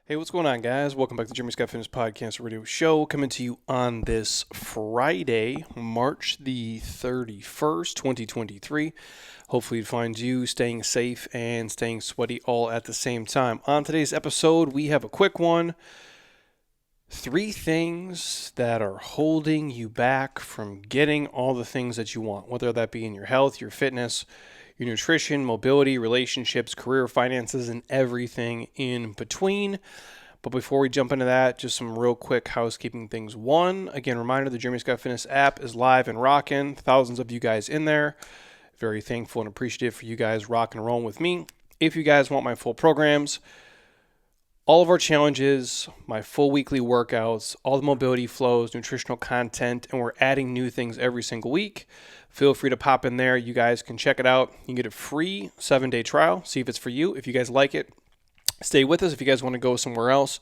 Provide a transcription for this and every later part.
Hey, what's going on, guys? Welcome back to the Jeremy Scott Fitness Podcast Radio Show, coming to you on this Friday, March the 31st, 2023. Hopefully it finds you staying safe and staying sweaty all at the same time. On today's episode, we have a quick one. 3 things that are holding you back from getting all the things that you want, whether that be in your health, your fitness, your nutrition, mobility, relationships, career, finances, and everything in between. But before we jump into that, just some real quick housekeeping things. One, again, reminder, the Jeremy Scott Fitness app is live and rocking. Thousands of you guys in there. Very thankful and appreciative for you guys rocking and rolling with me. If you guys want my full programs, all of our challenges, my full weekly workouts, all the mobility flows, nutritional content, and we're adding new things every single week. Feel free to pop in there. You guys can check it out. You can get a free 7-day trial. See if it's for you. If you guys like it, stay with us. If you guys want to go somewhere else,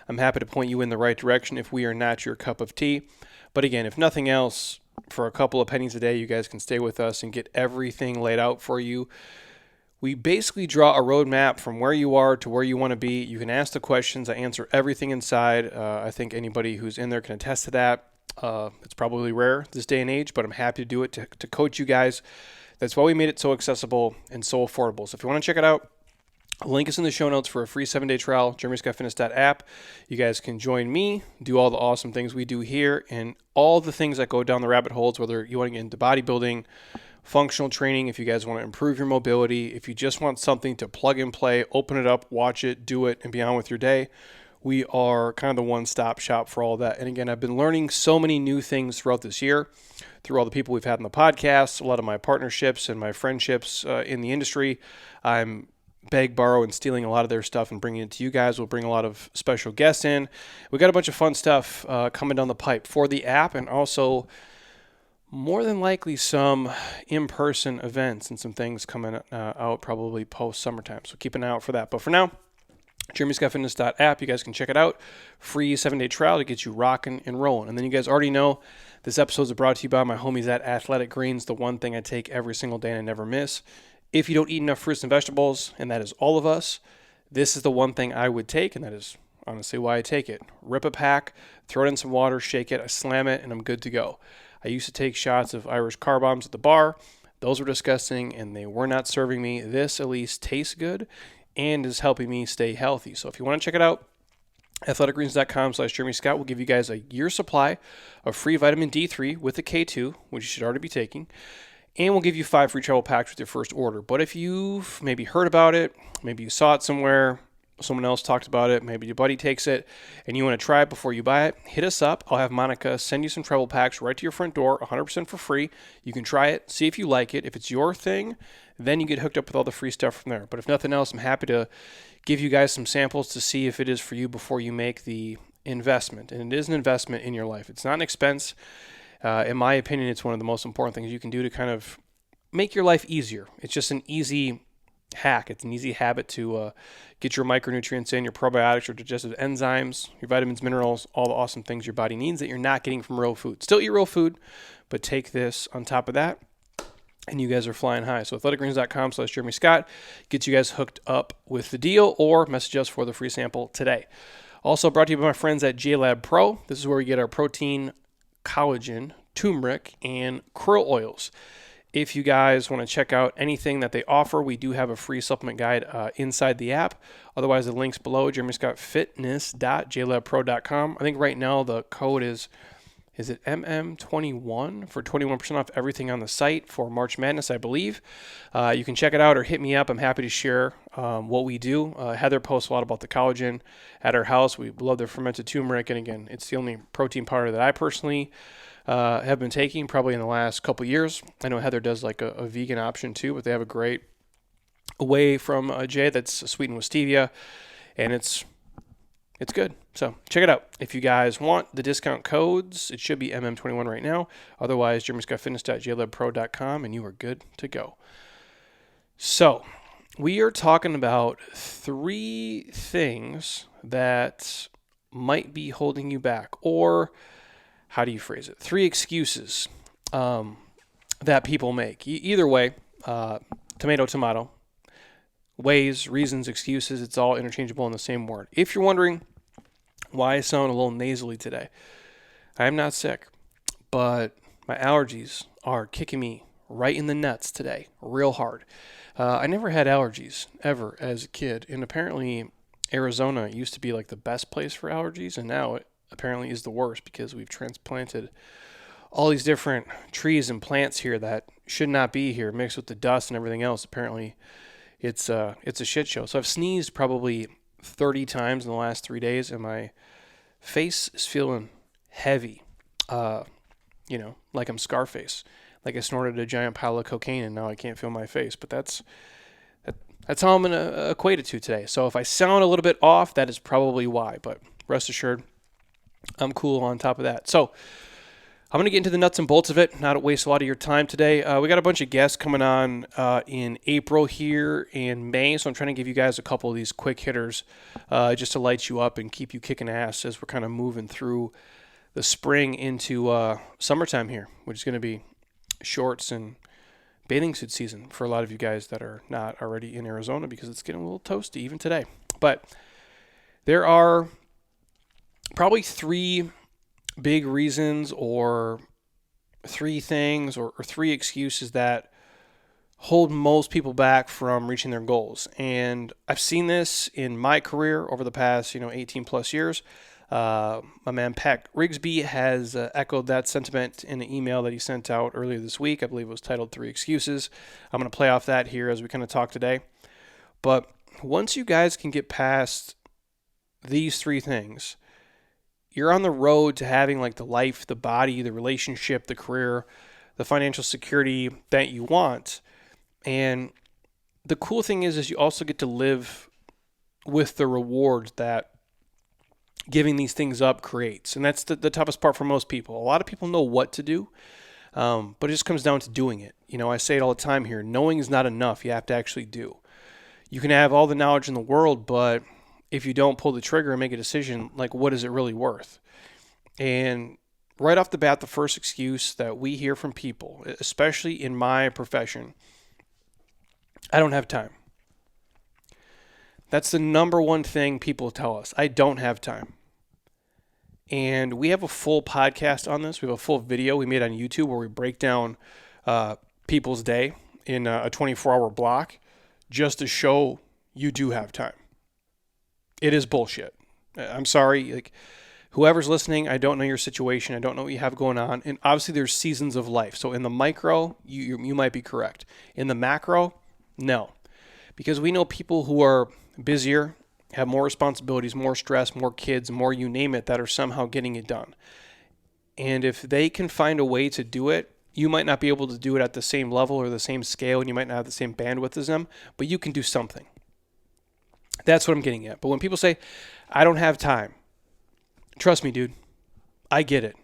I'm happy to point you in the right direction if we are not your cup of tea. But again, if nothing else, for a couple of pennies a day, you guys can stay with us and get everything laid out for you. We basically draw a roadmap from where you are to where you want to be. You can ask the questions. I answer everything inside. I think anybody who's in there can attest to that. It's probably rare this day and age, but I'm happy to do it to coach you guys. That's why we made it so accessible and so affordable. So if you want to check it out, a link is in the show notes for a free 7-day trial, jeremyscottfitness.app. You guys can join me, do all the awesome things we do here, and all the things that go down the rabbit holes, whether you want to get into bodybuilding, functional training, if you guys want to improve your mobility, if you just want something to plug and play, open it up, watch it, do it, and be on with your day. We are kind of the one-stop shop for all that. And again, I've been learning so many new things throughout this year, through all the people we've had on the podcast, a lot of my partnerships and my friendships in the industry. I'm borrow, and stealing a lot of their stuff and bringing it to you guys. We'll bring a lot of special guests in. We got a bunch of fun stuff coming down the pipe for the app, and also more than likely some in-person events and some things coming out probably post-summertime. So keep an eye out for that. But for now, jeremyscottfitness.app, you guys can check it out. Free 7-day trial to get you rocking and rolling. And then you guys already know this episode is brought to you by my homies at Athletic Greens, the one thing I take every single day and I never miss. If you don't eat enough fruits and vegetables, and that is all of us, this is the one thing I would take, and that is honestly why I take it. Rip a pack, throw it in some water, shake it, I slam it, and I'm good to go. I used to take shots of Irish car bombs at the bar. Those were disgusting, and they were not serving me. This at least tastes good and is helping me stay healthy. So if you want to check it out, athleticgreens.com/Jeremy Scott will give you guys a year supply of free vitamin D3 with the K2, which you should already be taking. And we'll give you 5 free travel packs with your first order. But if you've maybe heard about it, maybe you saw it somewhere, someone else talked about it, maybe your buddy takes it, and you want to try it before you buy it, hit us up. I'll have Monica send you some travel packs right to your front door, 100% for free. You can try it, see if you like it. If it's your thing, then you get hooked up with all the free stuff from there. But if nothing else, I'm happy to give you guys some samples to see if it is for you before you make the investment. And it is an investment in your life. It's not an expense. In my opinion, it's one of the most important things you can do to kind of make your life easier. It's just an easy hack. It's an easy habit to get your micronutrients in, your probiotics, your digestive enzymes, your vitamins, minerals, all the awesome things your body needs that you're not getting from real food. Still eat real food, but take this on top of that, and you guys are flying high. So athleticgreens.com/Jeremy Scott gets you guys hooked up with the deal, or message us for the free sample today. Also brought to you by my friends at JLab Pro. This is where we get our protein, collagen, turmeric, and krill oils. If you guys want to check out anything that they offer, we do have a free supplement guide inside the app. Otherwise, the link's below, jeremyscottfitness.jlabpro.com. I think right now the code is it MM21 for 21% off everything on the site for March Madness, I believe. You can check it out or hit me up. I'm happy to share what we do. Heather posts a lot about the collagen at our house. We love their fermented turmeric, and again, it's the only protein powder that I personally have been taking probably in the last couple years. I know Heather does like a vegan option too, but they have a great whey from Jay that's sweetened with stevia, and it's good. So check it out. If you guys want the discount codes, it should be MM21 right now. Otherwise, jeremyscottfitness.jlabpro.com, and you are good to go. So we are talking about 3 things that might be holding you back, or how do you phrase it? 3 excuses that people make. Either way, tomato, ways, reasons, excuses. It's all interchangeable in the same word. If you're wondering why I sound a little nasally today, I am not sick, but my allergies are kicking me right in the nuts today, real hard. I never had allergies ever as a kid, and apparently Arizona used to be like the best place for allergies, and now it apparently is the worst because we've transplanted all these different trees and plants here that should not be here, mixed with the dust and everything else. Apparently, it's a shit show. So I've sneezed probably 30 times in the last 3 days, and my face is feeling heavy. Like I'm Scarface, like I snorted a giant pile of cocaine and now I can't feel my face. But that's how I'm gonna equate it to today. So if I sound a little bit off, that is probably why. But rest assured, I'm cool on top of that. So I'm going to get into the nuts and bolts of it, not to waste a lot of your time today. We got a bunch of guests coming on in April here and May, so I'm trying to give you guys a couple of these quick hitters just to light you up and keep you kicking ass as we're kind of moving through the spring into summertime here, which is going to be shorts and bathing suit season for a lot of you guys that are not already in Arizona because it's getting a little toasty even today. But there are probably three big reasons or three things or three excuses that hold most people back from reaching their goals. And I've seen this in my career over the past, 18 plus years. My man Pat Rigsby has echoed that sentiment in an email that he sent out earlier this week. I believe it was titled 3 Excuses. I'm going to play off that here as we kind of talk today. But once you guys can get past these three things, you're on the road to having like the life, the body, the relationship, the career, the financial security that you want. And the cool thing is you also get to live with the rewards that giving these things up creates. And that's the toughest part for most people. A lot of people know what to do, but it just comes down to doing it. I say it all the time here. Knowing is not enough. You have to actually do. You can have all the knowledge in the world, but if you don't pull the trigger and make a decision, like what is it really worth? And right off the bat, the first excuse that we hear from people, especially in my profession, I don't have time. That's the number one thing people tell us. I don't have time. And we have a full podcast on this. We have a full video we made on YouTube where we break down people's day in a 24-hour block just to show you do have time. It is bullshit. I'm sorry. Like, whoever's listening, I don't know your situation. I don't know what you have going on. And obviously there's seasons of life. So in the micro, you might be correct. In the macro, no. Because we know people who are busier, have more responsibilities, more stress, more kids, more you name it, that are somehow getting it done. And if they can find a way to do it, you might not be able to do it at the same level or the same scale, and you might not have the same bandwidth as them, but you can do something. That's what I'm getting at. But when people say, I don't have time, trust me, dude, I get it.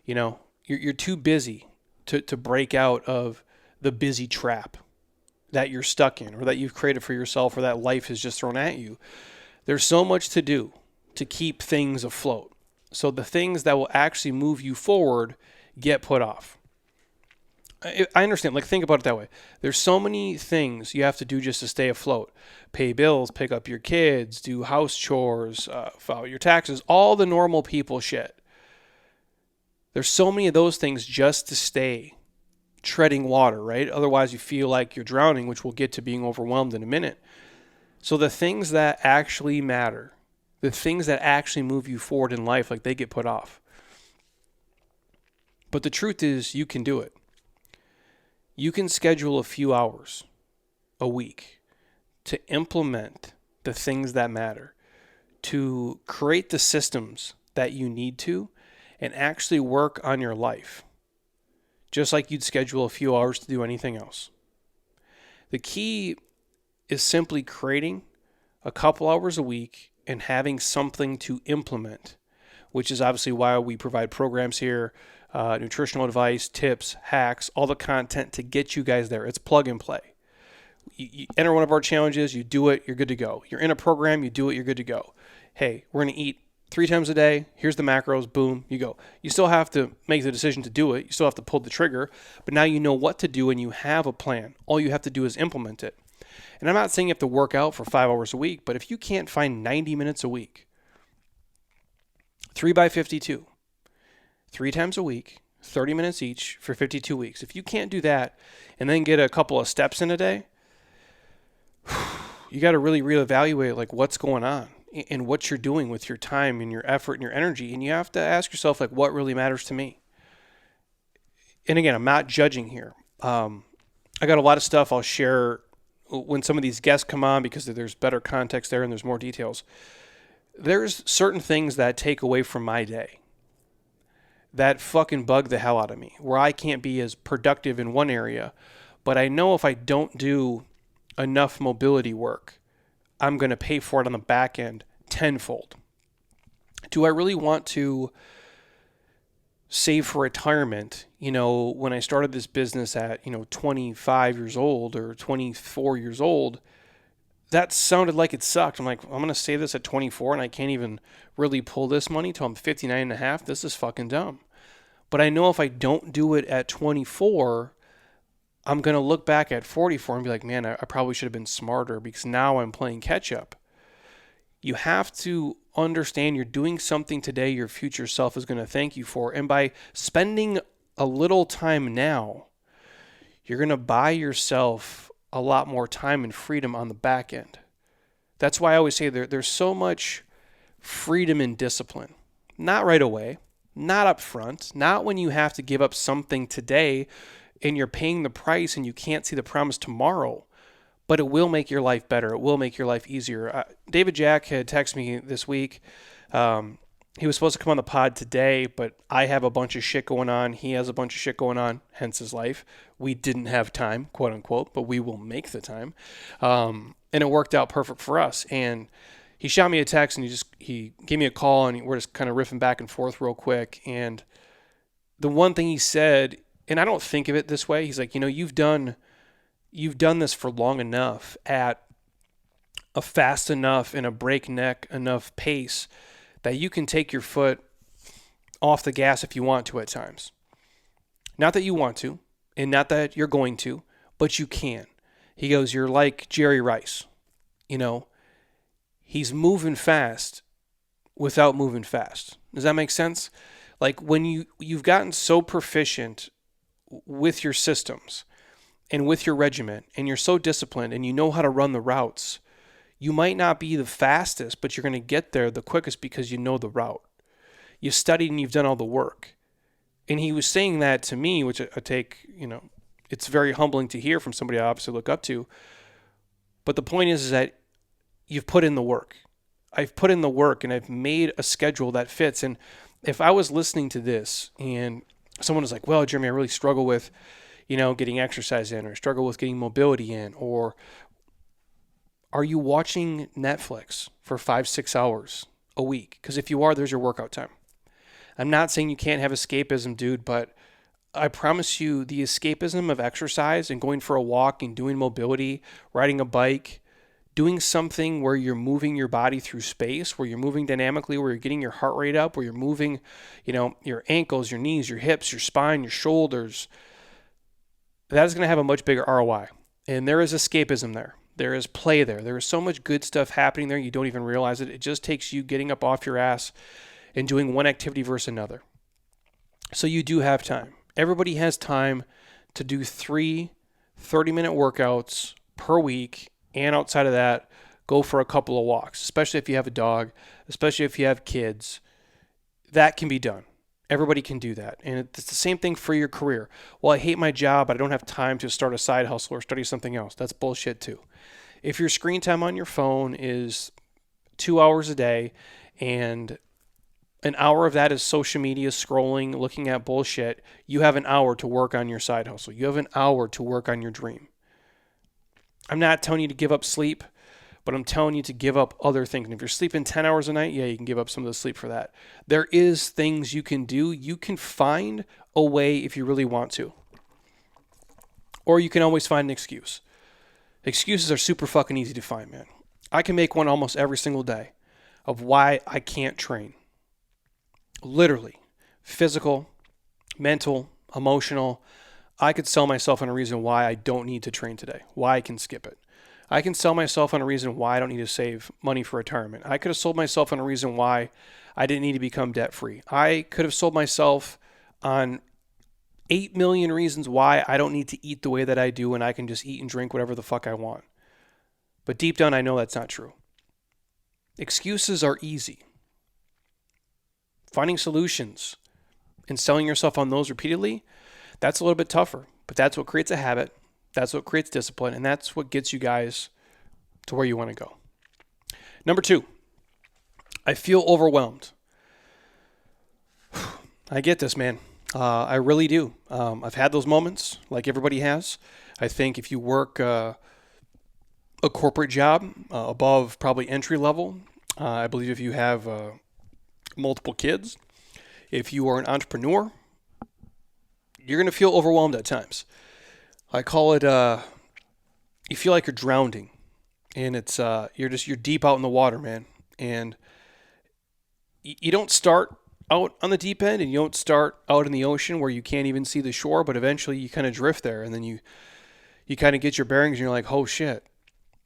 You're too busy to break out of the busy trap that you're stuck in or that you've created for yourself or that life has just thrown at you. There's so much to do to keep things afloat. So the things that will actually move you forward get put off. I understand. Like, think about it that way. There's so many things you have to do just to stay afloat. Pay bills, pick up your kids, do house chores, file your taxes, all the normal people shit. There's so many of those things just to stay treading water, right? Otherwise you feel like you're drowning, which we'll get to being overwhelmed in a minute. So the things that actually matter, the things that actually move you forward in life, like, they get put off. But the truth is, you can do it. You can schedule a few hours a week to implement the things that matter, to create the systems that you need to, and actually work on your life, just like you'd schedule a few hours to do anything else. The key is simply creating a couple hours a week and having something to implement, which is obviously why we provide programs here, nutritional advice, tips, hacks, all the content to get you guys there. It's plug and play. You enter one of our challenges, you do it, you're good to go. You're in a program, you do it, you're good to go. Hey, we're going to eat 3 times a day. Here's the macros. Boom, you go. You still have to make the decision to do it. You still have to pull the trigger, but now you know what to do and you have a plan. All you have to do is implement it. And I'm not saying you have to work out for 5 hours a week, but if you can't find 90 minutes a week, 3 by 52, 3 times a week, 30 minutes each for 52 weeks. If you can't do that and then get a couple of steps in a day, you got to really reevaluate like what's going on and what you're doing with your time and your effort and your energy. And you have to ask yourself, like, what really matters to me? And again, I'm not judging here. I got a lot of stuff I'll share when some of these guests come on because there's better context there and there's more details. There's certain things that take away from my day that fucking bug the hell out of me, where I can't be as productive in one area, but I know if I don't do enough mobility work, I'm going to pay for it on the back end tenfold. Do I really want to save for retirement? You know, when I started this business at, 25 years old or 24 years old, that sounded like it sucked. I'm like, I'm going to save this at 24 and I can't even really pull this money till I'm 59 and a half. This is fucking dumb. But I know if I don't do it at 24, I'm going to look back at 44 and be like, man, I probably should have been smarter because now I'm playing catch up. You have to understand you're doing something today your future self is going to thank you for. And by spending a little time now, you're going to buy yourself a lot more time and freedom on the back end. That's why I always say there's so much freedom and discipline. Not right away, not up front, not when you have to give up something today and you're paying the price and you can't see the promise tomorrow, but it will make your life better. It will make your life easier. David Jack had texted me this week. He was supposed to come on the pod today, but I have a bunch of shit going on. He has a bunch of shit going on, hence his life. We didn't have time, quote unquote, but we will make the time. And it worked out perfect for us. And he shot me a text and he gave me a call and we're just kind of riffing back and forth real quick. And the one thing he said, and I don't think of it this way, he's like, you've done this for long enough at a fast enough and a breakneck enough pace that you can take your foot off the gas if you want to at times. Not that you want to, and not that you're going to, but you can. He goes, you're like Jerry Rice. He's moving fast without moving fast. Does that make sense? Like when you've gotten so proficient with your systems and with your regiment, and you're so disciplined and you know how to run the routes, you might not be the fastest, but you're going to get there the quickest because you know the route. You've studied and you've done all the work. And he was saying that to me, which I take, it's very humbling to hear from somebody I obviously look up to. But the point is that you've put in the work. I've put in the work and I've made a schedule that fits. And if I was listening to this and someone was like, well, Jeremy, I really struggle with, getting exercise in, or struggle with getting mobility in, or are you watching Netflix for 5-6 hours a week? Because if you are, there's your workout time. I'm not saying you can't have escapism, dude, but I promise you the escapism of exercise and going for a walk and doing mobility, riding a bike, doing something where you're moving your body through space, where you're moving dynamically, where you're getting your heart rate up, where you're moving, your ankles, your knees, your hips, your spine, your shoulders, that is going to have a much bigger ROI. And there is escapism there. There is play there. There is so much good stuff happening there, you don't even realize it. It just takes you getting up off your ass and doing one activity versus another. So you do have time. Everybody has time to do 3 30-minute workouts per week, and outside of that, go for a couple of walks, especially if you have a dog, especially if you have kids. That can be done. Everybody can do that. And it's the same thing for your career. Well, I hate my job, but I don't have time to start a side hustle or study something else. That's bullshit too. If your screen time on your phone is 2 hours a day and an hour of that is social media, scrolling, looking at bullshit, you have an hour to work on your side hustle. You have an hour to work on your dream. I'm not telling you to give up sleep, but I'm telling you to give up other things. And if you're sleeping 10 hours a night, yeah, you can give up some of the sleep for that. There is things you can do. You can find a way if you really want to. Or you can always find an excuse. Excuses are super fucking easy to find, man. I can make one almost every single day of why I can't train. Literally. Physical, mental, emotional. I could sell myself on a reason why I don't need to train today, why I can skip it. I can sell myself on a reason why I don't need to save money for retirement. I could have sold myself on a reason why I didn't need to become debt free. I could have sold myself on 8 million reasons why I don't need to eat the way that I do and I can just eat and drink whatever the fuck I want. But deep down, I know that's not true. Excuses are easy. Finding solutions and selling yourself on those repeatedly, that's a little bit tougher. But that's what creates a habit. That's what creates discipline. And that's what gets you guys to where you want to go. Number 2, I feel overwhelmed. I get this, man. I really do. I've had those moments like everybody has. I think if you work a corporate job above probably entry level, I believe if you have multiple kids, if you are an entrepreneur, you're going to feel overwhelmed at times. I call it, you feel like you're drowning, and it's, you're deep out in the water, man. And you don't start out on the deep end and you don't start out in the ocean where you can't even see the shore, but eventually you kind of drift there, and then you kind of get your bearings and you're like, oh shit,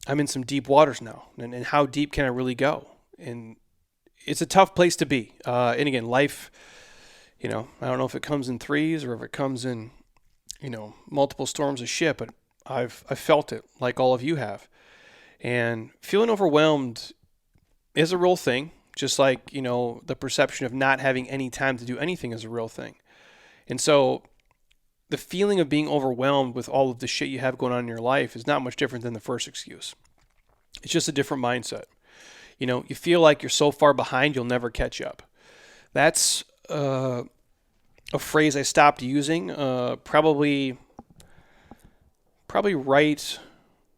I'm in some deep waters now. And how deep can I really go? And it's a tough place to be. And again, life, I don't know if it comes in threes or if it comes in, multiple storms of shit, but I've felt it like all of you have. And feeling overwhelmed is a real thing, just like, the perception of not having any time to do anything is a real thing. And so the feeling of being overwhelmed with all of the shit you have going on in your life is not much different than the first excuse. It's just a different mindset. You feel like you're so far behind, you'll never catch up. That's a phrase I stopped using probably right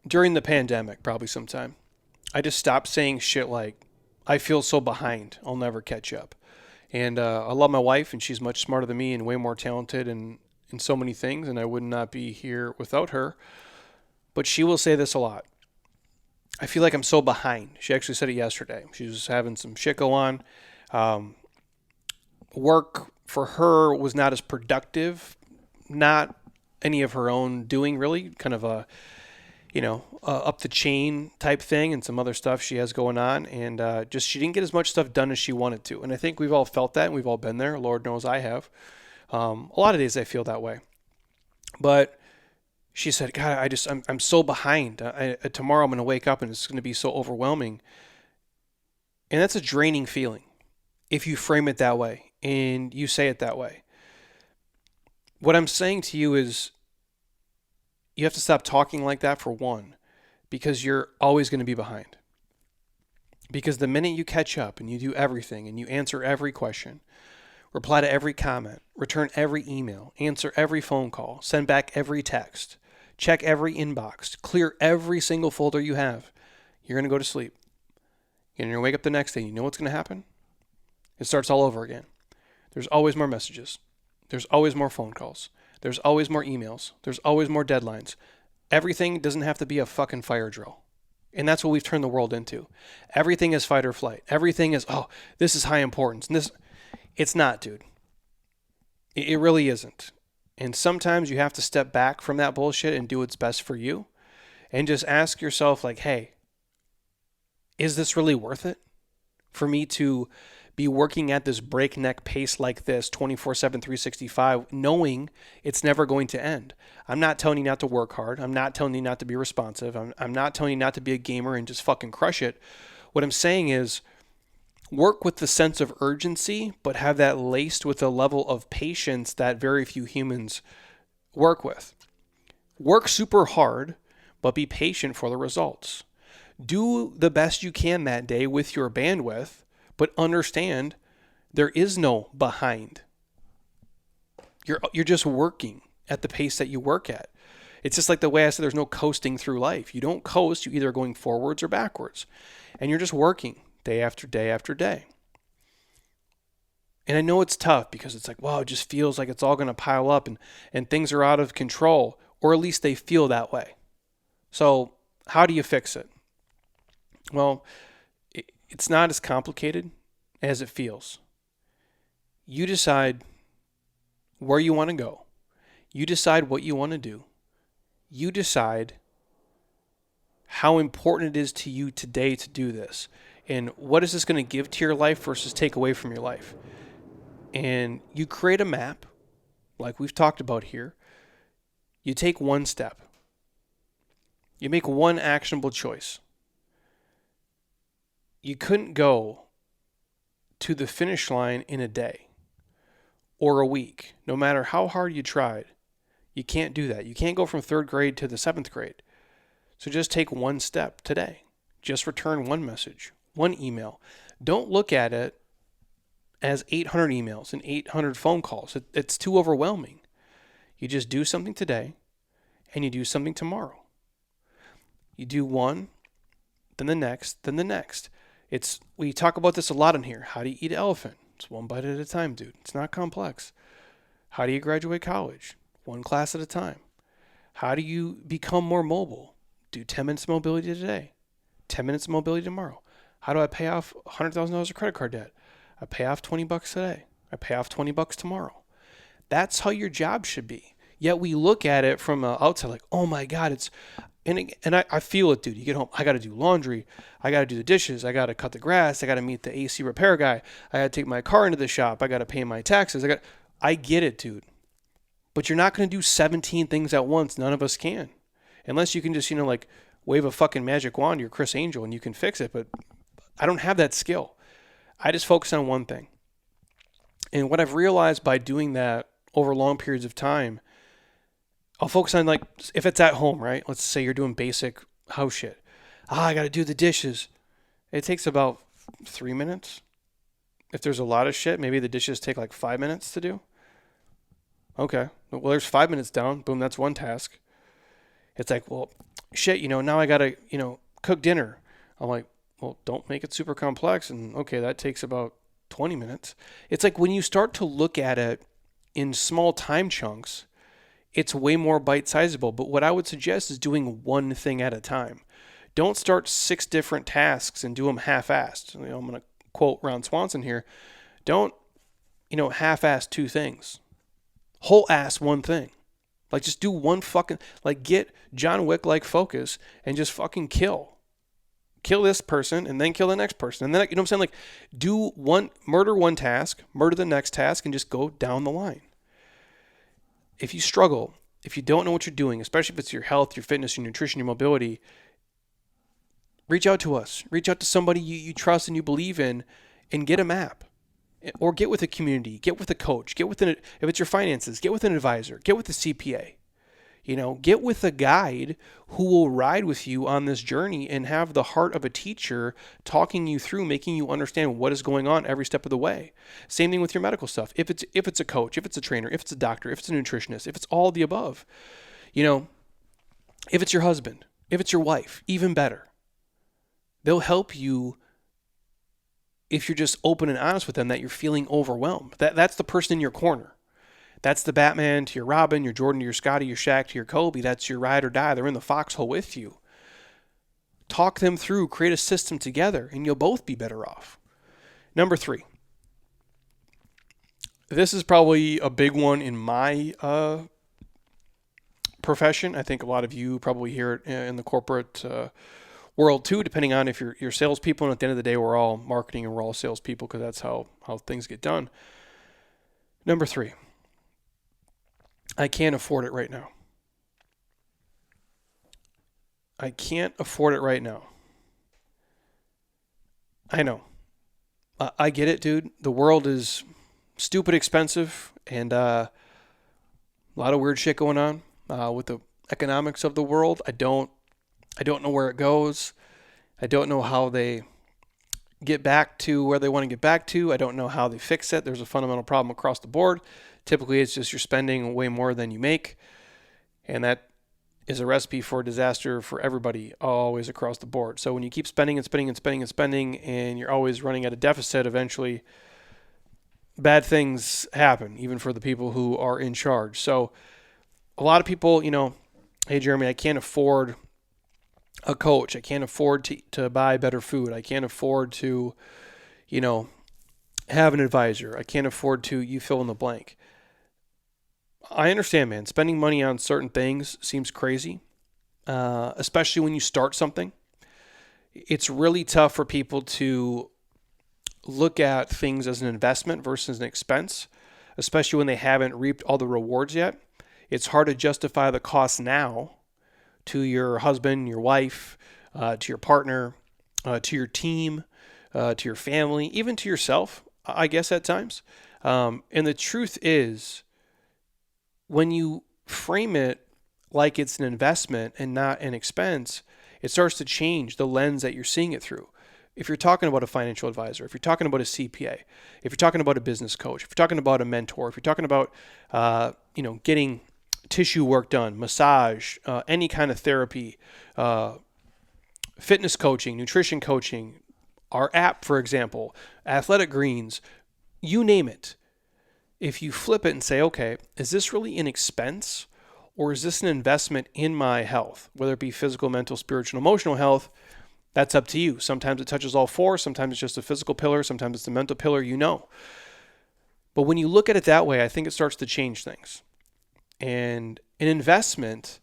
during the pandemic, probably sometime. I just stopped saying shit like, I feel so behind, I'll never catch up. And I love my wife, and she's much smarter than me and way more talented in so many things, and I would not be here without her. But she will say this a lot. I feel like I'm so behind. She actually said it yesterday. She was having some shit go on. Work for her was not as productive, not any of her own doing really, kind of a, up the chain type thing and some other stuff she has going on. And just she didn't get as much stuff done as she wanted to. And I think we've all felt that, and we've all been there. Lord knows I have. A lot of days I feel that way. But she said, God, I'm so behind. Tomorrow I'm going to wake up and it's going to be so overwhelming. And that's a draining feeling if you frame it that way and you say it that way. What I'm saying to you is you have to stop talking like that, for one, because you're always going to be behind. Because the minute you catch up and you do everything and you answer every question, reply to every comment, return every email, answer every phone call, send back every text, check every inbox, clear every single folder you have, you're going to go to sleep. And you're going to wake up the next day. You know what's going to happen? It starts all over again. There's always more messages. There's always more phone calls. There's always more emails. There's always more deadlines. Everything doesn't have to be a fucking fire drill. And that's what we've turned the world into. Everything is fight or flight. Everything is, this is high importance. And it's not, dude. It really isn't. And sometimes you have to step back from that bullshit and do what's best for you. And just ask yourself, like, hey, is this really worth it for me to be working at this breakneck pace like this 24/7, 365, knowing it's never going to end? I'm not telling you not to work hard. I'm not telling you not to be responsive. I'm not telling you not to be a gamer and just fucking crush it. What I'm saying is work with the sense of urgency, but have that laced with a level of patience that very few humans work with. Work super hard, but be patient for the results. Do the best you can that day with your bandwidth, but understand there is no behind. You're just working at the pace that you work at. It's just like the way I said there's no coasting through life. You don't coast, you either are going forwards or backwards. And you're just working day after day after day. And I know it's tough because it's like, wow, it just feels like it's all going to pile up and things are out of control, or at least they feel that way. So how do you fix it? Well, it's not as complicated as it feels. You decide where you want to go. You decide what you want to do. You decide how important it is to you today to do this. And what is this going to give to your life versus take away from your life? And you create a map, like we've talked about here. You take one step. You make one actionable choice. You couldn't go to the finish line in a day or a week, no matter how hard you tried. You can't do that. You can't go from 3rd grade to the 7th grade. So just take one step today. Just return one message, one email. Don't look at it as 800 emails and 800 phone calls. It's too overwhelming. You just do something today and you do something tomorrow. You do one, then the next, then the next. We talk about this a lot in here. How do you eat an elephant? It's one bite at a time, dude. It's not complex. How do you graduate college? One class at a time. How do you become more mobile? Do 10 minutes of mobility today, 10 minutes of mobility tomorrow. How do I pay off $100,000 of credit card debt? I pay off $20 today. I pay off $20 tomorrow. That's how your job should be. Yet we look at it from outside like, oh my God, and I feel it, dude. You get home, I got to do laundry. I got to do the dishes. I got to cut the grass. I got to meet the AC repair guy. I got to take my car into the shop. I got to pay my taxes. I get it, dude. But you're not going to do 17 things at once. None of us can. Unless you can just, like wave a fucking magic wand, you're Chris Angel and you can fix it. But I don't have that skill. I just focus on one thing. And what I've realized by doing that over long periods of time, I'll focus on, like, if it's at home, right? Let's say you're doing basic house shit. I got to do the dishes. It takes about 3 minutes. If there's a lot of shit, maybe the dishes take like 5 minutes to do. Okay. Well, there's 5 minutes down. Boom, that's one task. It's like, well, shit, now I got to, cook dinner. I'm like, well, don't make it super complex. And okay, that takes about 20 minutes. It's like when you start to look at it in small time chunks, it's way more bite-sizable. But what I would suggest is doing one thing at a time. Don't start 6 different tasks and do them half-assed. I'm going to quote Ron Swanson here. Don't, half-ass 2 things. Whole-ass one thing. Like, just do one fucking, like, get John Wick-like focus and just fucking kill. Kill this person and then kill the next person. And then, you know what I'm saying? Like, murder one task, murder the next task, and just go down the line. If you struggle, if you don't know what you're doing, especially if it's your health, your fitness, your nutrition, your mobility, reach out to us. Reach out to somebody you trust and you believe in and get a map. Or get with a community, get with a coach, if it's your finances, get with an advisor, get with a CPA. Get with a guide who will ride with you on this journey and have the heart of a teacher talking you through, making you understand what is going on every step of the way. Same thing with your medical stuff. If it's a coach, if it's a trainer, if it's a doctor, if it's a nutritionist, if it's all the above, if it's your husband, if it's your wife, even better. They'll help you if you're just open and honest with them that you're feeling overwhelmed. That's the person in your corner. That's the Batman to your Robin, your Jordan to your Scotty, your Shaq to your Kobe. That's your ride or die. They're in the foxhole with you. Talk them through, create a system together, and you'll both be better off. Number 3. This is probably a big one in my profession. I think a lot of you probably hear it in the corporate world too, depending on if you're salespeople. And at the end of the day, we're all marketing and we're all salespeople because that's how things get done. Number 3. I can't afford it right now. I can't afford it right now. I know. I get it, dude. The world is stupid expensive and a lot of weird shit going on with the economics of the world. I don't know where it goes. I don't know how they get back to where they want to get back to. I don't know how they fix it. There's a fundamental problem across the board. Typically, it's just you're spending way more than you make. And that is a recipe for disaster for everybody, always across the board. So when you keep spending and spending and spending and spending, and you're always running at a deficit, eventually bad things happen, even for the people who are in charge. So a lot of people, hey, Jeremy, I can't afford a coach. I can't afford to buy better food. I can't afford to, have an advisor. I can't afford to, you fill in the blank. I understand, man. Spending money on certain things seems crazy, especially when you start something. It's really tough for people to look at things as an investment versus an expense, especially when they haven't reaped all the rewards yet. It's hard to justify the cost now to your husband, your wife, to your partner, to your team, to your family, even to yourself, I guess at times. And the truth is, when you frame it like it's an investment and not an expense, it starts to change the lens that you're seeing it through. If you're talking about a financial advisor, if you're talking about a CPA, if you're talking about a business coach, if you're talking about a mentor, if you're talking about, getting tissue work done, massage, any kind of therapy, fitness coaching, nutrition coaching, our app, for example, athletic greens, you name it. If you flip it and say, okay, is this really an expense or is this an investment in my health, whether it be physical, mental, spiritual, emotional health? That's up to you. Sometimes it touches all four. Sometimes it's just a physical pillar. Sometimes it's the mental pillar, But when you look at it that way, I think it starts to change things. And an investment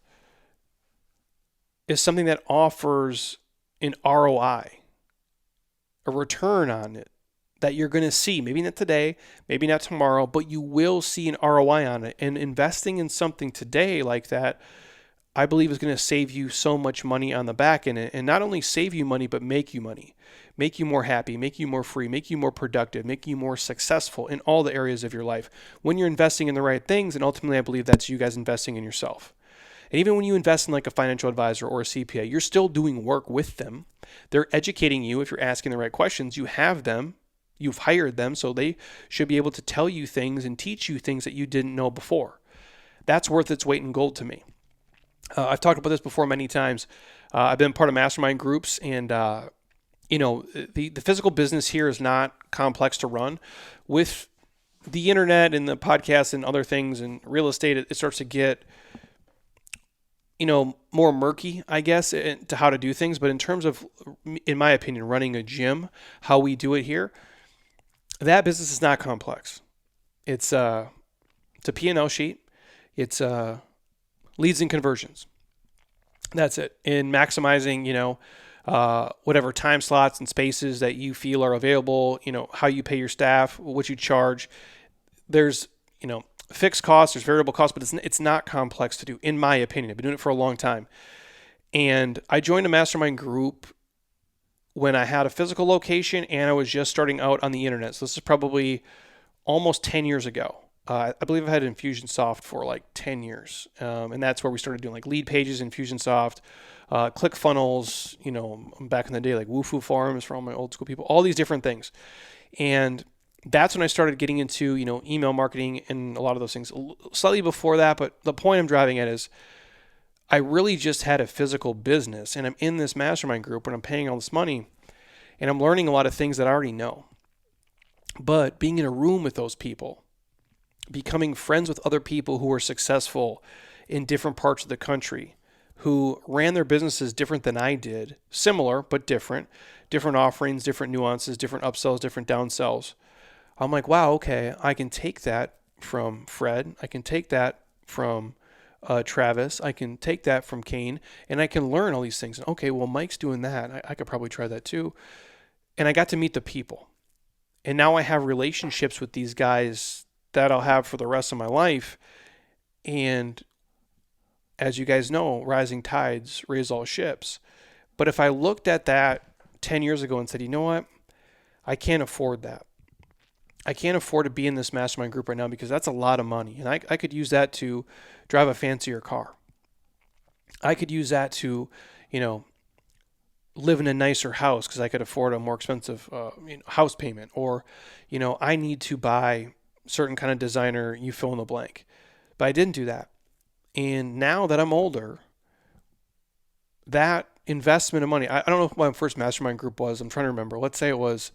is something that offers an ROI, a return on it that you're going to see. Maybe not today, maybe not tomorrow, but you will see an ROI on it. And investing in something today like that, I believe, is going to save you so much money on the back end, and not only save you money, but make you money, make you more happy, make you more free, make you more productive, make you more successful in all the areas of your life when you're investing in the right things. And ultimately, I believe that's you guys investing in yourself. And even when you invest in like a financial advisor or a CPA, you're still doing work with them. They're educating you. If you're asking the right questions, you have them. You've hired them, so they should be able to tell you things and teach you things that you didn't know before. That's worth its weight in gold to me. I've talked about this before many times. I've been part of mastermind groups, and the physical business here is not complex to run. With the internet and the podcast and other things and real estate, it starts to get more murky, I guess, to how to do things. But in terms of, in my opinion, running a gym, how we do it here, that business is not complex. It's a P&L sheet. It's leads and conversions. That's it. In maximizing, whatever time slots and spaces that you feel are available, how you pay your staff, what you charge. There's, fixed costs, there's variable costs, but it's not complex to do, in my opinion. I've been doing it for a long time. And I joined a mastermind group when I had a physical location and I was just starting out on the internet. So this is probably almost 10 years ago. I believe I've had Infusionsoft for like 10 years. And that's where we started doing like lead pages, Infusionsoft, ClickFunnels, back in the day, like Woofu Forums for all my old school people, all these different things. And that's when I started getting into, email marketing and a lot of those things. Slightly before that, but the point I'm driving at is I really just had a physical business, and I'm in this mastermind group and I'm paying all this money and I'm learning a lot of things that I already know. But being in a room with those people, becoming friends with other people who were successful in different parts of the country, who ran their businesses different than I did, similar but different offerings, different nuances, different upsells, different downsells. I'm like, wow, okay, I can take that from Fred. I can take that from Travis. I can take that from Kane, and I can learn all these things. Okay, well, Mike's doing that. I could probably try that too. And I got to meet the people. And now I have relationships with these guys that I'll have for the rest of my life. And as you guys know, rising tides raise all ships. But if I looked at that 10 years ago and said, you know what? I can't afford that. I can't afford to be in this mastermind group right now because that's a lot of money. And I could use that to drive a fancier car. I could use that to, live in a nicer house because I could afford a more expensive house payment. Or, I need to buy certain kind of designer, you fill in the blank. But I didn't do that. And now that I'm older, that investment of money, I don't know what my first mastermind group was. I'm trying to remember. Let's say it was,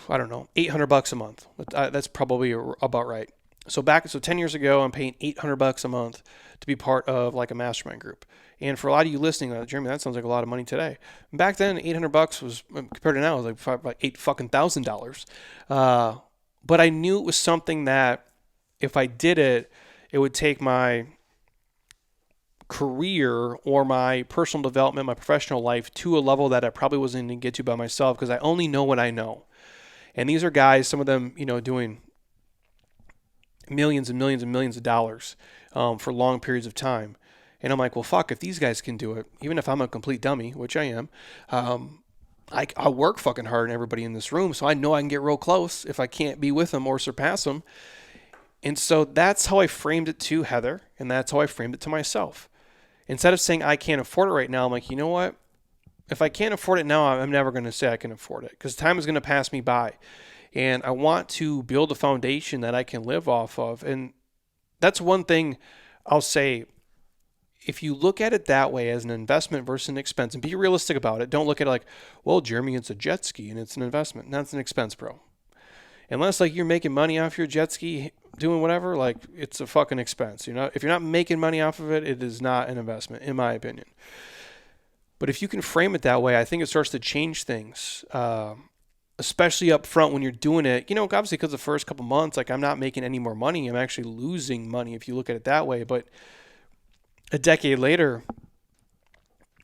I don't know, $800 a month. That's probably about right. So 10 years ago, I'm paying $800 a month to be part of like a mastermind group. And for a lot of you listening, Jeremy, that sounds like a lot of money today. Back then, $800 was, compared to now, it was like $8,000. But I knew it was something that if I did it, it would take my career or my personal development, my professional life to a level that I probably wasn't going to get to by myself because I only know what I know. And these are guys, some of them, doing millions and millions and millions of dollars for long periods of time. And I'm like, well, fuck, if these guys can do it, even if I'm a complete dummy, which I am, I work fucking hard and everybody in this room, so I know I can get real close if I can't be with them or surpass them. And so that's how I framed it to Heather, and that's how I framed it to myself. Instead of saying I can't afford it right now, I'm like, you know what? If I can't afford it now, I'm never going to say I can afford it because time is going to pass me by. And I want to build a foundation that I can live off of. And that's one thing I'll say. If you look at it that way as an investment versus an expense and be realistic about it, don't look at it like, well, Jeremy, it's a jet ski and it's an investment. That's an expense, bro. Unless like you're making money off your jet ski doing whatever, like it's a fucking expense. If you're not making money off of it, it is not an investment, in my opinion. But if you can frame it that way, I think it starts to change things, especially up front when you're doing it. Obviously because the first couple months, like I'm not making any more money. I'm actually losing money if you look at it that way. But a decade later,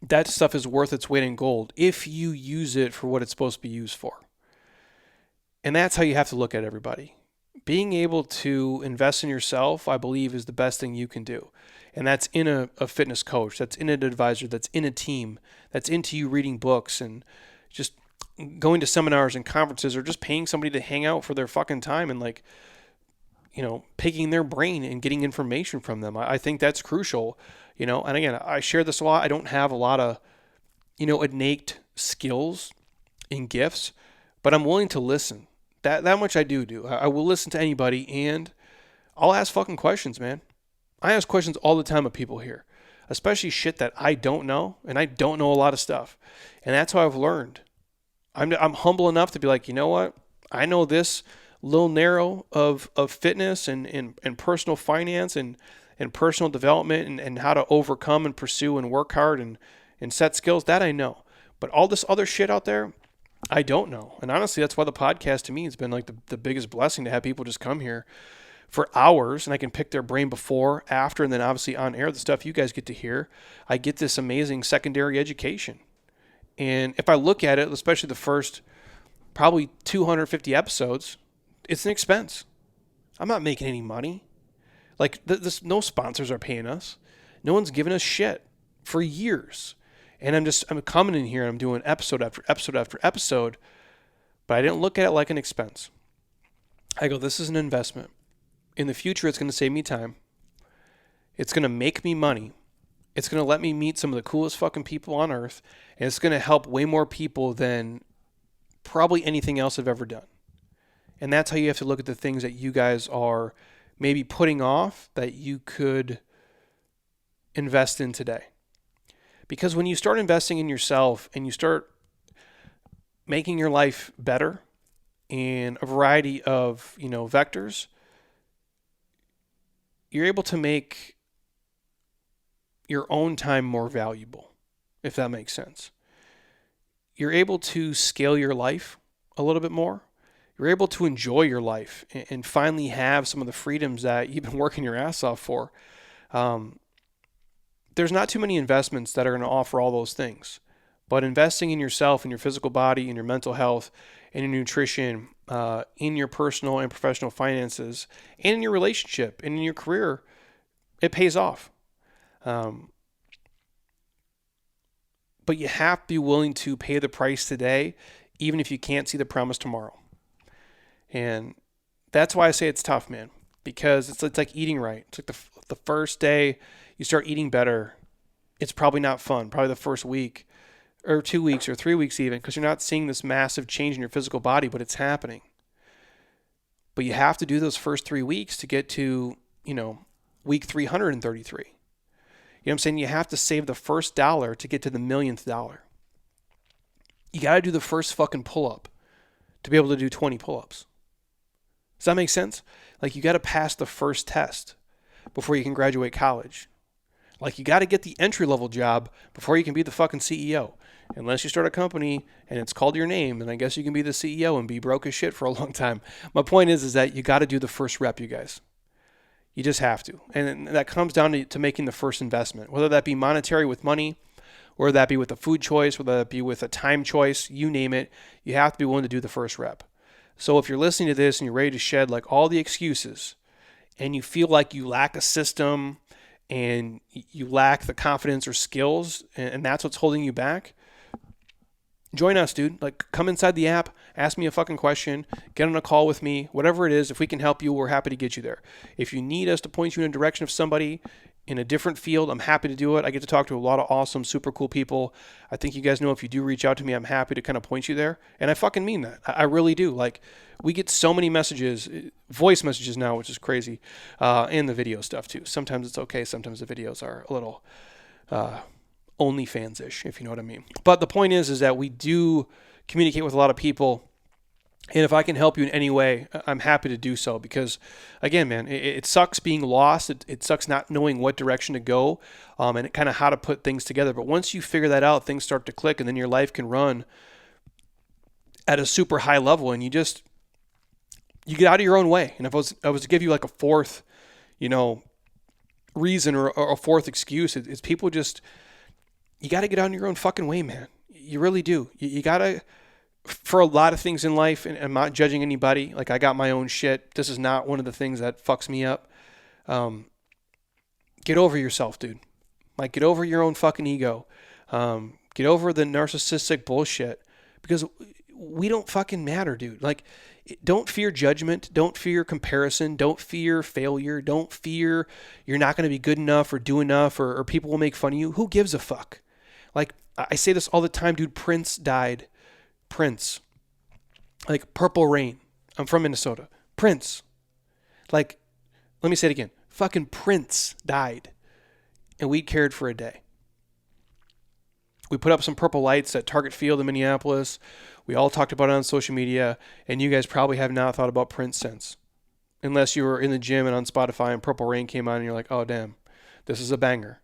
that stuff is worth its weight in gold if you use it for what it's supposed to be used for. And that's how you have to look at everybody. Being able to invest in yourself, I believe, is the best thing you can do. And that's in a fitness coach, that's in an advisor, that's in a team, that's into you reading books and just going to seminars and conferences or just paying somebody to hang out for their fucking time and picking their brain and getting information from them. I think that's crucial, and again, I share this a lot. I don't have a lot of, innate skills and gifts, but I'm willing to listen. That much I do. I will listen to anybody and I'll ask fucking questions, man. I ask questions all the time of people here, especially shit that I don't know, and I don't know a lot of stuff. And that's how I've learned. I'm humble enough to be like, you know what? I know this little narrow of fitness and personal finance and personal development and how to overcome and pursue and work hard and set skills. That I know. But all this other shit out there, I don't know. And honestly, that's why the podcast to me has been like the biggest blessing to have people just come here for hours and I can pick their brain before, after, and then obviously on air, the stuff you guys get to hear. I get this amazing secondary education. And if I look at it, especially the first probably 250 episodes, it's an expense. I'm not making any money. Like no sponsors are paying us. No one's giving us shit for years. And I'm coming in here and I'm doing episode after episode after episode, but I didn't look at it like an expense. I go, this is an investment. In the future, it's going to save me time. It's going to make me money. It's going to let me meet some of the coolest fucking people on earth. And it's going to help way more people than probably anything else I've ever done. And that's how you have to look at the things that you guys are maybe putting off that you could invest in today. Because when you start investing in yourself and you start making your life better in a variety of, vectors, you're able to make your own time more valuable, if that makes sense. You're able to scale your life a little bit more. You're able to enjoy your life and finally have some of the freedoms that you've been working your ass off for. There's not too many investments that are going to offer all those things, but investing in yourself, in your physical body, in your mental health, in your nutrition, in your personal and professional finances, and in your relationship, and in your career, it pays off. But you have to be willing to pay the price today, even if you can't see the promise tomorrow. And that's why I say it's tough, man, because it's like eating right. It's like the first day you start eating better, it's probably not fun. Probably the first week or 2 weeks or 3 weeks even, because you're not seeing this massive change in your physical body, but it's happening. But you have to do those first 3 weeks to get to, week 333. You know what I'm saying? You have to save the first dollar to get to the millionth dollar. You got to do the first fucking pull-up to be able to do 20 pull-ups. Does that make sense? Like you got to pass the first test before you can graduate college. Like you got to get the entry-level job before you can be the fucking CEO. Unless you start a company and it's called your name, then I guess you can be the CEO and be broke as shit for a long time. My point is that you got to do the first rep, you guys. You just have to. And that comes down to making the first investment, whether that be monetary with money, whether that be with a food choice, whether that be with a time choice, you name it, you have to be willing to do the first rep. So if you're listening to this and you're ready to shed like all the excuses and you feel like you lack a system and you lack the confidence or skills and that's what's holding you back, join us, dude. Like, come inside the app, ask me a fucking question, get on a call with me, whatever it is. If we can help you, we're happy to get you there. If you need us to point you in a direction of somebody in a different field, I'm happy to do it. I get to talk to a lot of awesome, super cool people. I think you guys know if you do reach out to me, I'm happy to kind of point you there. And I fucking mean that. I really do. Like, we get so many messages, voice messages now, which is crazy, and the video stuff too. Sometimes it's okay. Sometimes the videos are a little OnlyFans-ish, if you know what I mean. But the point is that we do communicate with a lot of people. And if I can help you in any way, I'm happy to do so because, again, man, it sucks being lost. It sucks not knowing what direction to go and kind of how to put things together. But once you figure that out, things start to click and then your life can run at a super high level and you get out of your own way. And if I was to give you like a fourth, reason or a fourth excuse, it's people just, you got to get out of your own fucking way, man. You really do. You got to... For a lot of things in life, and I'm not judging anybody, like I got my own shit. This is not one of the things that fucks me up. Get over yourself, dude. Like, get over your own fucking ego. Get over the narcissistic bullshit because we don't fucking matter, dude. Like, don't fear judgment. Don't fear comparison. Don't fear failure. Don't fear you're not going to be good enough or do enough or people will make fun of you. Who gives a fuck? Like, I say this all the time, dude. Prince died. Prince. Like, Purple Rain. I'm from Minnesota. Prince. Like, let me say it again. Fucking Prince died. And we cared for a day. We put up some purple lights at Target Field in Minneapolis. We all talked about it on social media. And you guys probably have not thought about Prince since. Unless you were in the gym and on Spotify and Purple Rain came on and you're like, oh, damn. This is a banger.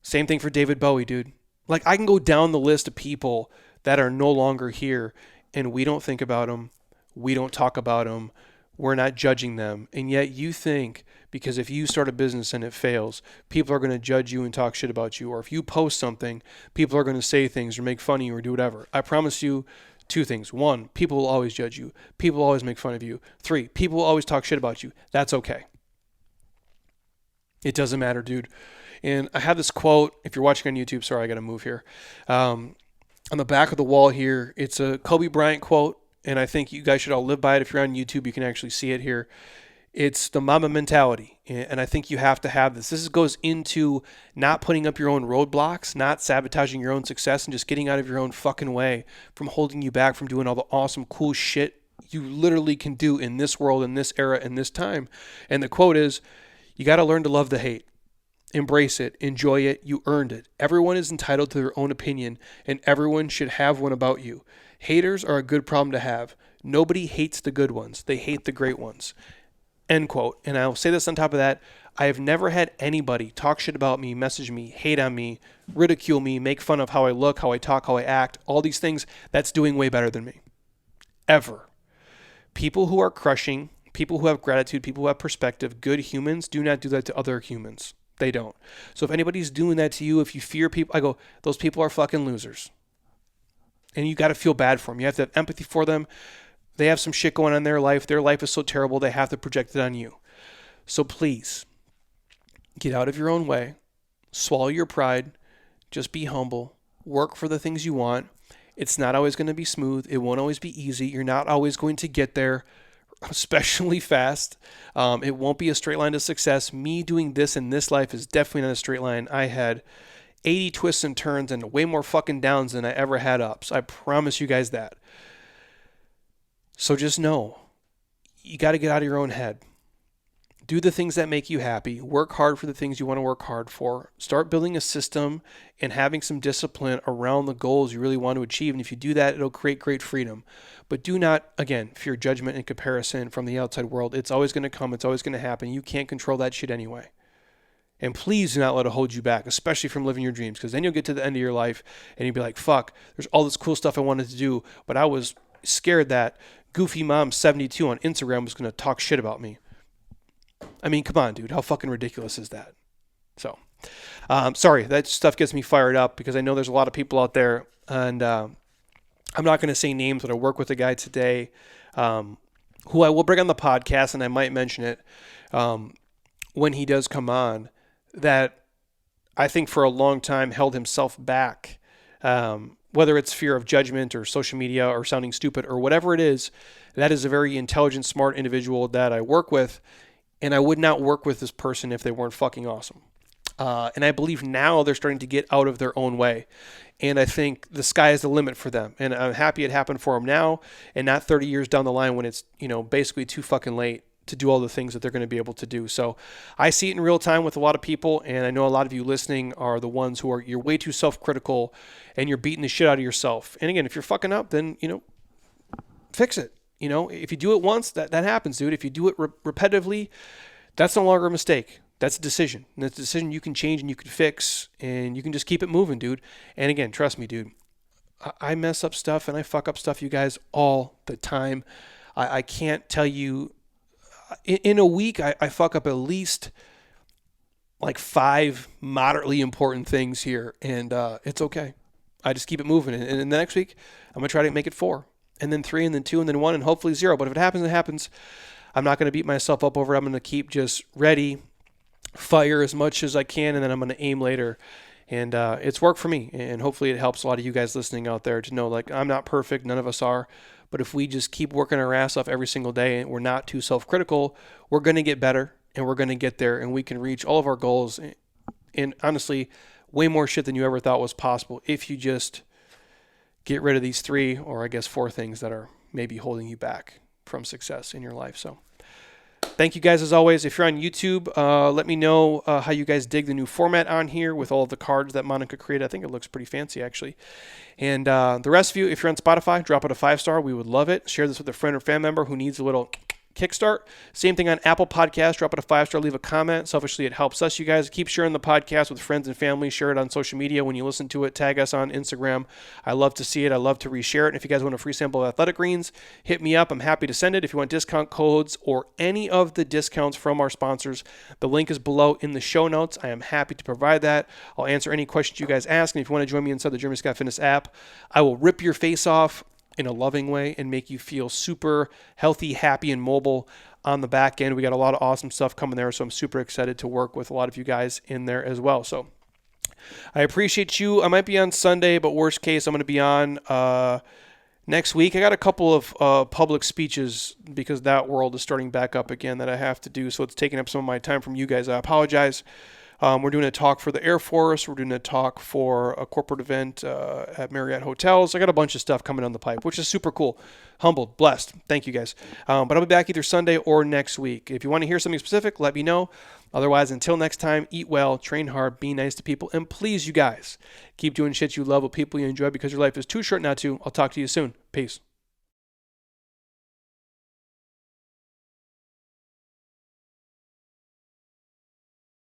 Same thing for David Bowie, dude. Like, I can go down the list of people that are no longer here, and we don't think about them. We don't talk about them. We're not judging them. And yet you think, because if you start a business and it fails, people are going to judge you and talk shit about you. Or if you post something, people are going to say things or make fun of you or do whatever. I promise you two things. One, people will always judge you. People will always make fun of you. Three, people will always talk shit about you. That's okay. It doesn't matter, dude. And I have this quote. If you're watching on YouTube, sorry, I got to move here. On the back of the wall here, it's a Kobe Bryant quote, and I think you guys should all live by it. If you're on YouTube, you can actually see it here. It's the Mamba mentality, and I think you have to have this. This goes into not putting up your own roadblocks, not sabotaging your own success, and just getting out of your own fucking way from holding you back from doing all the awesome, cool shit you literally can do in this world, in this era, in this time. And the quote is, you got to learn to love the hate. Embrace it. Enjoy it. You earned it. Everyone is entitled to their own opinion, and everyone should have one about you. Haters are a good problem to have. Nobody hates the good ones. They hate the great ones. End quote. And I'll say this on top of that. I have never had anybody talk shit about me, message me, hate on me, ridicule me, make fun of how I look, how I talk, how I act, all these things that's doing way better than me. Ever. People who are crushing, people who have gratitude, people who have perspective, good humans do not do that to other humans. They don't. So if anybody's doing that to you, if you fear people, I go, those people are fucking losers. And you got to feel bad for them. You have to have empathy for them. They have some shit going on in their life. Their life is so terrible, they have to project it on you. So please, get out of your own way. Swallow your pride. Just be humble. Work for the things you want. It's not always going to be smooth. It won't always be easy. You're not always going to get there, especially fast. It won't be a straight line to success. Me doing this in this life is definitely not a straight line. I had 80 twists and turns and way more fucking downs than I ever had ups. I promise you guys that. So just know, you got to get out of your own head. Do the things that make you happy. Work hard for the things you want to work hard for. Start building a system and having some discipline around the goals you really want to achieve. And if you do that, it'll create great freedom. But do not, again, fear judgment and comparison from the outside world. It's always going to come. It's always going to happen. You can't control that shit anyway. And please do not let it hold you back, especially from living your dreams, because then you'll get to the end of your life and you'll be like, fuck, there's all this cool stuff I wanted to do, but I was scared that Goofy Mom 72 on Instagram was going to talk shit about me. I mean, come on, dude. How fucking ridiculous is that? So, sorry, that stuff gets me fired up because I know there's a lot of people out there, and I'm not going to say names, but I work with a guy today who I will bring on the podcast, and I might mention it when he does come on, that I think for a long time held himself back, whether it's fear of judgment or social media or sounding stupid or whatever it is. That is a very intelligent, smart individual that I work with, and I would not work with this person if they weren't fucking awesome. And I believe now they're starting to get out of their own way. And I think the sky is the limit for them. And I'm happy it happened for them now and not 30 years down the line when it's, basically too fucking late to do all the things that they're going to be able to do. So I see it in real time with a lot of people. And I know a lot of you listening are the ones who you're way too self-critical and you're beating the shit out of yourself. And again, if you're fucking up, then, fix it. If you do it once, that happens, dude. If you do it repetitively, that's no longer a mistake. That's a decision. And that's a decision you can change and you can fix and you can just keep it moving, dude. And again, trust me, dude, I mess up stuff and I fuck up stuff, you guys, all the time. I can't tell you, in a week, I fuck up at least like 5 moderately important things here. And it's okay. I just keep it moving. And the next week, I'm going to try to make it 4. And then 3, and then 2, and then 1, and hopefully 0. But if it happens, it happens. I'm not going to beat myself up over it. I'm going to keep just ready, fire as much as I can, and then I'm going to aim later. And it's worked for me, and hopefully it helps a lot of you guys listening out there to know, like, I'm not perfect, none of us are, but if we just keep working our ass off every single day and we're not too self-critical, we're going to get better, and we're going to get there, and we can reach all of our goals, and honestly, way more shit than you ever thought was possible if you just get rid of these 3, or I guess 4 things that are maybe holding you back from success in your life. So thank you guys as always. If you're on YouTube, let me know how you guys dig the new format on here with all of the cards that Monica created. I think it looks pretty fancy, actually. And the rest of you, if you're on Spotify, drop it a 5-star. We would love it. Share this with a friend or family member who needs a little kickstart. Same thing on Apple Podcasts. Drop it a 5-star. Leave a comment. Selfishly, it helps us. You guys keep sharing the podcast with friends and family. Share it on social media when you listen to it. Tag us on Instagram. I love to see it. I love to reshare it. And if you guys want a free sample of Athletic Greens, hit me up. I'm happy to send it. If you want discount codes or any of the discounts from our sponsors, the link is below in the show notes. I am happy to provide that. I'll answer any questions you guys ask. And if you want to join me inside the Jeremy Scott Fitness app, I will rip your face off in a loving way and make you feel super healthy, happy, and mobile on the back end. We got a lot of awesome stuff coming there, so I'm super excited to work with a lot of you guys in there as well. So I appreciate you. I might be on Sunday, but worst case, I'm going to be on next week. I got a couple of public speeches because that world is starting back up again that I have to do, so it's taking up some of my time from you guys. I apologize. We're doing a talk for the Air Force. We're doing a talk for a corporate event at Marriott Hotels. I got a bunch of stuff coming on the pipe, which is super cool. Humbled, blessed. Thank you guys. But I'll be back either Sunday or next week. If you want to hear something specific, let me know. Otherwise, until next time, eat well, train hard, be nice to people, and please, you guys, keep doing shit you love with people you enjoy because your life is too short not to. I'll talk to you soon. Peace.